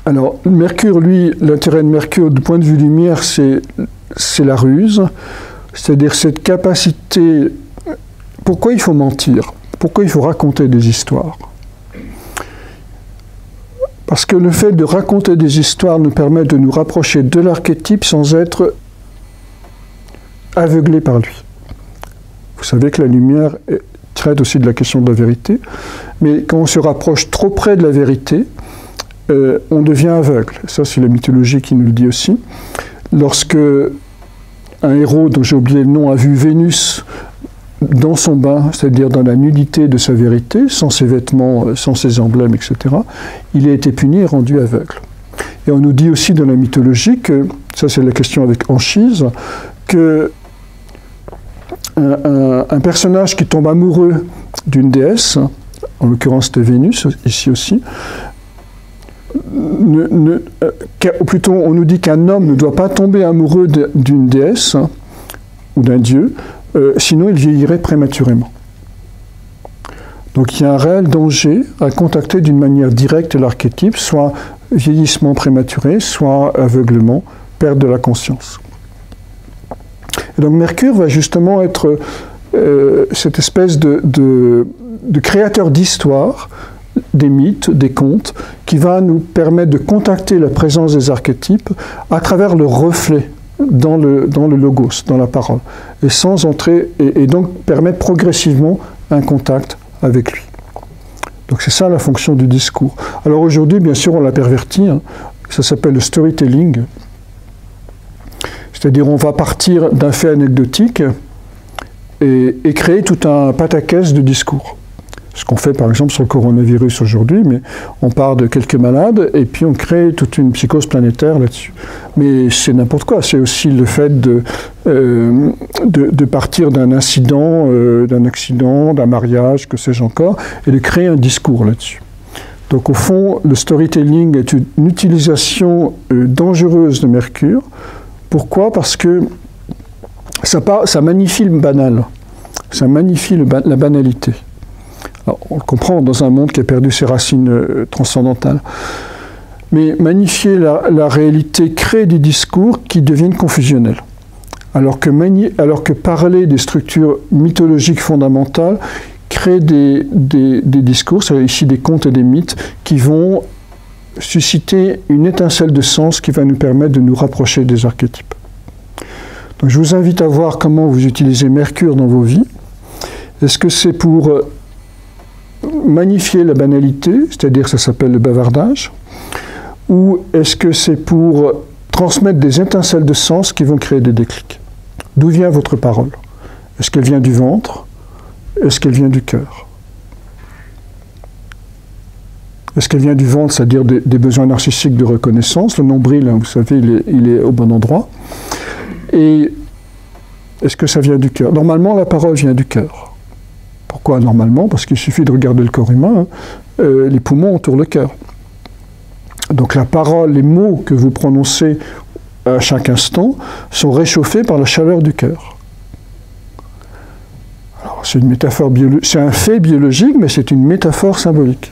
Alors, Mercure, lui, l'intérêt de Mercure, du point de vue lumière, c'est la ruse, c'est-à-dire cette capacité... Pourquoi il faut mentir? Pourquoi il faut raconter des histoires? Parce que le fait de raconter des histoires nous permet de nous rapprocher de l'archétype sans être aveuglé par lui. Vous savez que la lumière traite aussi de la question de la vérité, mais quand on se rapproche trop près de la vérité, on devient aveugle. Ça, c'est la mythologie qui nous le dit aussi. Lorsque un héros, dont j'ai oublié le nom, a vu Vénus dans son bain, c'est-à-dire dans la nudité de sa vérité, sans ses vêtements, sans ses emblèmes, etc., il a été puni et rendu aveugle. Et on nous dit aussi dans la mythologie que, ça c'est la question avec Anchise, que un personnage qui tombe amoureux d'une déesse, en l'occurrence c'était Vénus, ici aussi, ou plutôt on nous dit qu'un homme ne doit pas tomber amoureux d'une déesse ou d'un dieu, sinon il vieillirait prématurément. Donc il y a un réel danger à contacter d'une manière directe l'archétype, soit vieillissement prématuré, soit aveuglement, perte de la conscience. Et donc Mercure va justement être cette espèce de créateur d'histoire, des mythes, des contes, qui va nous permettre de contacter la présence des archétypes à travers le reflet dans le logos, dans la parole, et sans entrer, et donc permettre progressivement un contact avec lui. Donc c'est ça la fonction du discours. Alors aujourd'hui, bien sûr, on l'a perverti, hein, ça s'appelle le storytelling, c'est-à-dire on va partir d'un fait anecdotique et créer tout un pataquès de discours. Ce qu'on fait par exemple sur le coronavirus aujourd'hui, mais on part de quelques malades et puis on crée toute une psychose planétaire là-dessus. Mais c'est n'importe quoi, c'est aussi le fait de partir d'un incident, d'un accident, d'un mariage, que sais-je encore, et de créer un discours là-dessus. Donc au fond, le storytelling est une utilisation dangereuse de Mercure. Pourquoi? Parce que ça magnifie le banal, ça magnifie la banalité. Alors, on le comprend dans un monde qui a perdu ses racines transcendantales. Mais magnifier la réalité crée des discours qui deviennent confusionnels. Alors que parler des structures mythologiques fondamentales crée des discours, c'est ici des contes et des mythes, qui vont susciter une étincelle de sens qui va nous permettre de nous rapprocher des archétypes. Donc je vous invite à voir comment vous utilisez Mercure dans vos vies. Est-ce que c'est pour magnifier la banalité, c'est-à-dire ça s'appelle le bavardage, ou est-ce que c'est pour transmettre des étincelles de sens qui vont créer des déclics? D'où vient votre parole? Est-ce qu'elle vient du ventre? Est-ce qu'elle vient du cœur? Est-ce qu'elle vient du ventre, c'est-à-dire des besoins narcissiques de reconnaissance? Le nombril, hein, vous savez, il est au bon endroit. Et est-ce que ça vient du cœur? Normalement, la parole vient du cœur. Pourquoi normalement? Parce qu'il suffit de regarder le corps humain, hein, les poumons entourent le cœur. Donc la parole, les mots que vous prononcez à chaque instant sont réchauffés par la chaleur du cœur. Alors c'est une métaphore biologique, c'est un fait biologique, mais c'est une métaphore symbolique.